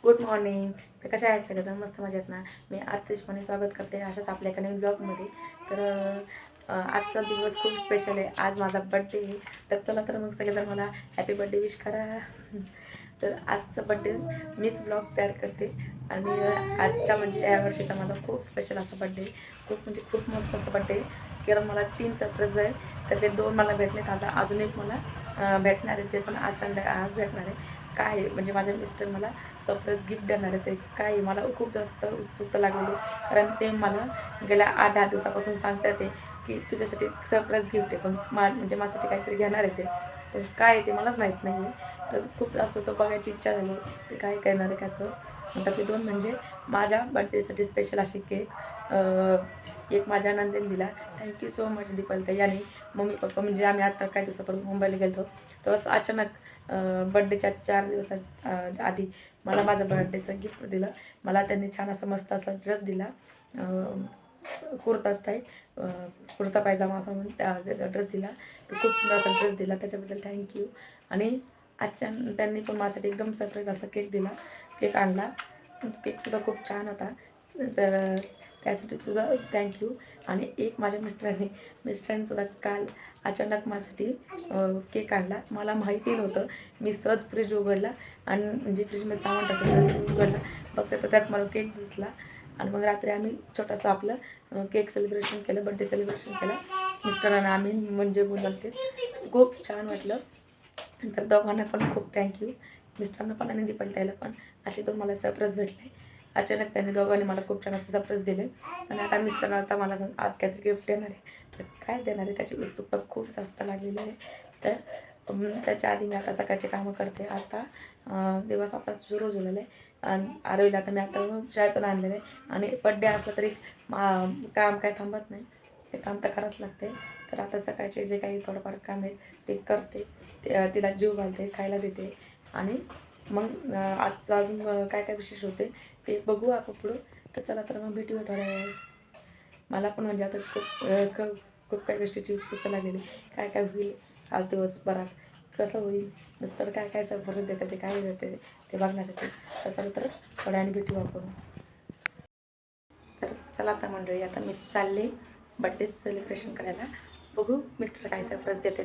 Good morning. तर कशा आहेत सगळेजण? मस्त मजेत ना? मी आतिशपणे स्वागत करते अशाच आपल्या एका नवीन ब्लॉगमध्ये. तर आजचा दिवस खूप स्पेशल आहे. आज माझा बड्डे आहे. तर चला तर मग सगळेजण मला हॅपी बड्डे विश करा. तर आजचा बड्डे मीच ब्लॉग तयार करते आणि आजचा म्हणजे या वर्षीचा माझा खूप स्पेशल असा बड्डे, खूप म्हणजे खूप मस्त असा बड्डे. कारण मला 3 सरप्राईज आहे. त्यातले 2 मला भेटलेत, आता अजून एक मला भेटणार आहे. ते पण आज आज भेटणार आहे. काय म्हणजे माझे मिस्टर मला सरप्राईज गिफ्ट देणार आहे. ते काय मला खूप जास्त उत्सुकता लागलेली, कारण ते मला गेल्या 8-10 दिवसापासून सांगतात ते की तुझ्यासाठी सरप्राईज गिफ्ट आहे, पण म्हणजे माझ्यासाठी काहीतरी घेणार आहे ते. पण काय आहे ते मलाच माहीत नाही आहे. तर खूप जास्त तो बघायची इच्छा झाली ते काय करणार आहे कसं. नंतर ते 2 म्हणजे माझ्या बड्डेसाठी स्पेशल अशी केक. एक माझ्या नंदेने दिला. थँक्यू सो मच दीपालीताई. आणि मम्मी पप्पा म्हणजे आम्ही आता काही दिवसापूर्वी मुंबईला गेलो होतो, तेव्हाच अचानक बड्डेच्या 4 दिवसात आधी मला माझं बड्डेचं गिफ्ट दिलं. मला त्यांनी छान असं मस्त असा ड्रेस दिला, कुर्ता स्टाईल, कुर्ता पायजामा असा म्हणून त्या ड्रेस दिला. तो खूप सुंदर असा ड्रेस दिला, त्याच्याबद्दल थँक्यू. आणि आजच्या त्यांनी पण माझ्यासाठी एकदम सरप्राईज असा केक दिला, केक आणला. केकसुद्धा खूप छान होता. तर त्यासाठी सुद्धा थँक्यू. आणि एक माझ्या मिस्टरांनीसुद्धा काल अचानक माझ्यासाठी केक आणला. मला माहिती नव्हतं. मी सहज फ्रीज उघडला आणि म्हणजे फ्रीजमध्ये सामान टाकलं, फ्रीज उघडला बघते तर त्यात मला केक दिसला. आणि मग रात्री आम्ही छोटंसं आपलं केक सेलिब्रेशन केलं, बड्डे सेलिब्रेशन केलं. मिस्टरांना आम्ही म्हणजे बोलावलं, ते खूप छान वाटलं. तर दोघांना पण खूप थँक्यू, मिस्टरांना पण आणि दीपालीताईला पण. असे 2 मला सरप्राईज भेटले अचानक. त्यांनी दोघांनी मला खूप छान असं सरप्राईज दिले. आणि आता मिस्टरांना आता मला आज काहीतरी गिफ्ट देणार आहे. तर काय देणार आहे त्याची उत्सुकता खूप जास्त लागलेली आहे. तर त्याच्या आधी मी आता सकाळची कामं करते. आता दिवस आता सुरू झालेला आहे. आणि आरोहीला आता मी आता शाळेतून आणलेलं आहे. आणि बड्डे असलं तरी काम काय थांबत नाही, ते काम तर करावंच लागते. तर आता सकाळचे जे काही थोडंफार काम आहे ते करते, तिला जीव घालते, खायला देते. आणि मग आजचं अजून काय काय विशेष होते ते बघू आपण पुढं. तर चला तर मग भेटूया थोड्या वेळात. मला पण म्हणजे आता खूप काही गोष्टीची उत्सुकता लागलेली, काय काय होईल आज दिवसभरात, कसं होईल, मिस्टर काय काय सरप्राईज देतात, ते काय देते ते बघण्यासाठी. तर चला तर थोड्या वेळाने भेटू आपण. तर चला आता मंडळी, आता मी चालले बड्डे सेलिब्रेशन करायला. बघू मिस्टर काय सरप्राईज देते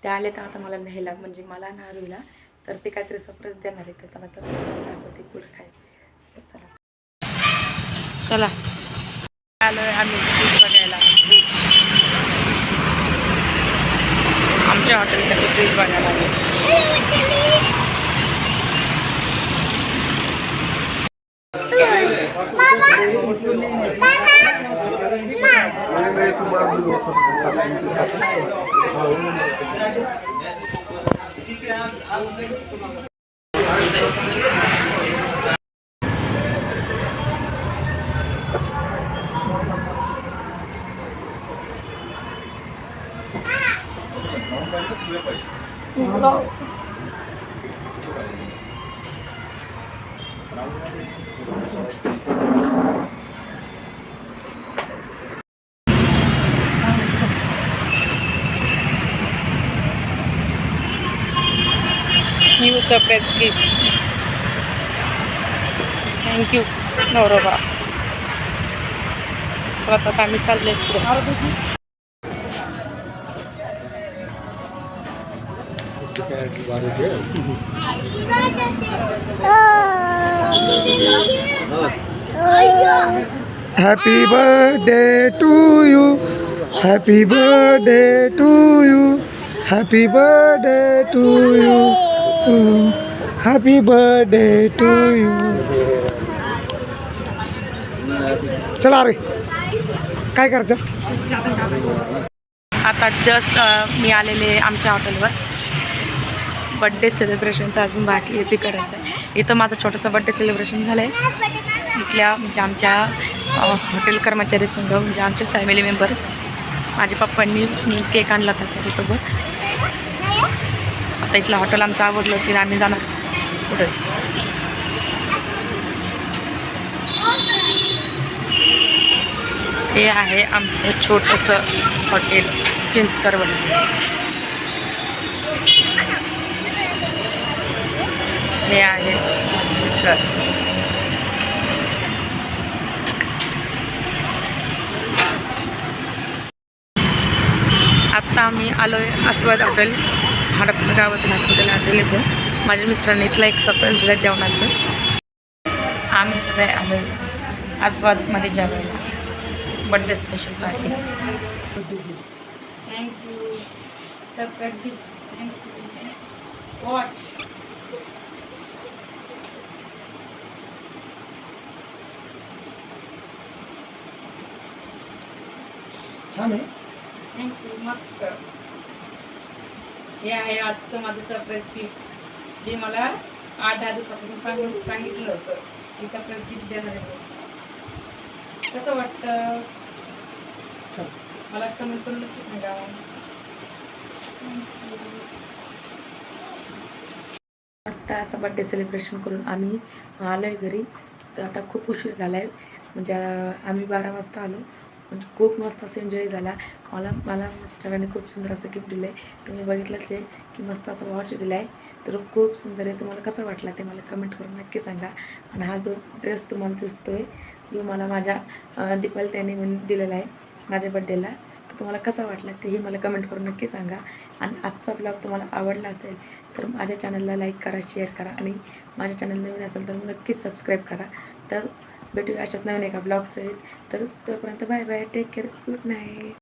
ते आले तर आता मला न्यायला, म्हणजे मला ना आरोहीला. तर ते काहीतरी सरप्राईज देणार आहे. तर चला तर दाखवते पुढं काय. तर चला आलो आहे आम्ही बीच बघायला. बीच आमच्या हॉटेलसाठी बीच बघायला आलो. New surprise gift. थँक्यू नवरोबा. तर आता आम्ही चालले पुढे. Happy birthday to you. Happy birthday to you. Happy birthday to you. Happy birthday to you. चला रे, काय करायचं. आता जस्ट मी आलेले आमच्या हॉटेलवर. बड्डे सेलिब्रेशन तर अजून बाकी आहे, ते करायचं आहे. इथं माझं छोटंसं बड्डे सेलिब्रेशन झालं आहे इथल्या म्हणजे आमच्या हॉटेल कर्मचारी संघ, म्हणजे आमचेच फॅमिली मेंबर. माझ्या पप्पांनी केक आणला होता त्याच्यासोबत. आता इथलं हॉटेल आमचं आवडलं की आम्ही जाणार पुढे. हे आहे आमचं छोटंसं हॉटेल चिंचकरवली. हे आहे सुंदर. आत्ता आम्ही आलो आहे आस्वाद हॉटेल, हडपसर गावातून आस्वाद हॉटेल इथे. माझ्या मिस्टरांनी इथला एक सरप्राईज दिला जेवणाचं. आम्ही सगळे आलो आहे आस्वादमध्ये जेवायला, birthday special party. Thank you surprise gift. Thank you. Watch. छान आहे. थँक्यू. मस्त. हे आहे आजचं माझं सरप्राईज गिफ्ट, जे मला 8-10 दिवसापासून सांगितलं होतं की सरप्राईज गिफ्ट देणार आहे. कसं वाटतं मला कमेंट करून नक्की सांगा. मस्त असं बड्डे सेलिब्रेशन करून आम्ही आलो आहे घरी. तर आता खूप उशीर झाला आहे, म्हणजे आम्ही 12 वाजता आलो. म्हणजे खूप मस्त असं एन्जॉय झाला. मला मिस्टरांनी खूप सुंदर असं गिफ्ट दिलं आहे. तुम्ही बघितलंच आहे की मस्त असं वॉच दिला आहे, तर खूप सुंदर आहे. तुम्हाला कसं वाटला ते मला कमेंट करून नक्की सांगा. आणि हा जो ड्रेस तुम्हाला दिसतो आहे तो मला माझ्या दीपाली त्याने दिलेला आहे माझ्या बड्डेला. तर तुम्हाला कसा वाटला तेही मला कमेंट करून नक्की सांगा. आणि आजचा ब्लॉग तुम्हाला आवडला असेल तर माझ्या चॅनलला लाईक करा, शेअर करा, आणि माझ्या चॅनल नवीन असेल तर नक्कीच सबस्क्राईब करा. तर भेटूया अशाच नवीन एका ब्लॉग्स आहेत. तर तोपर्यंत bye bye, take care, good night.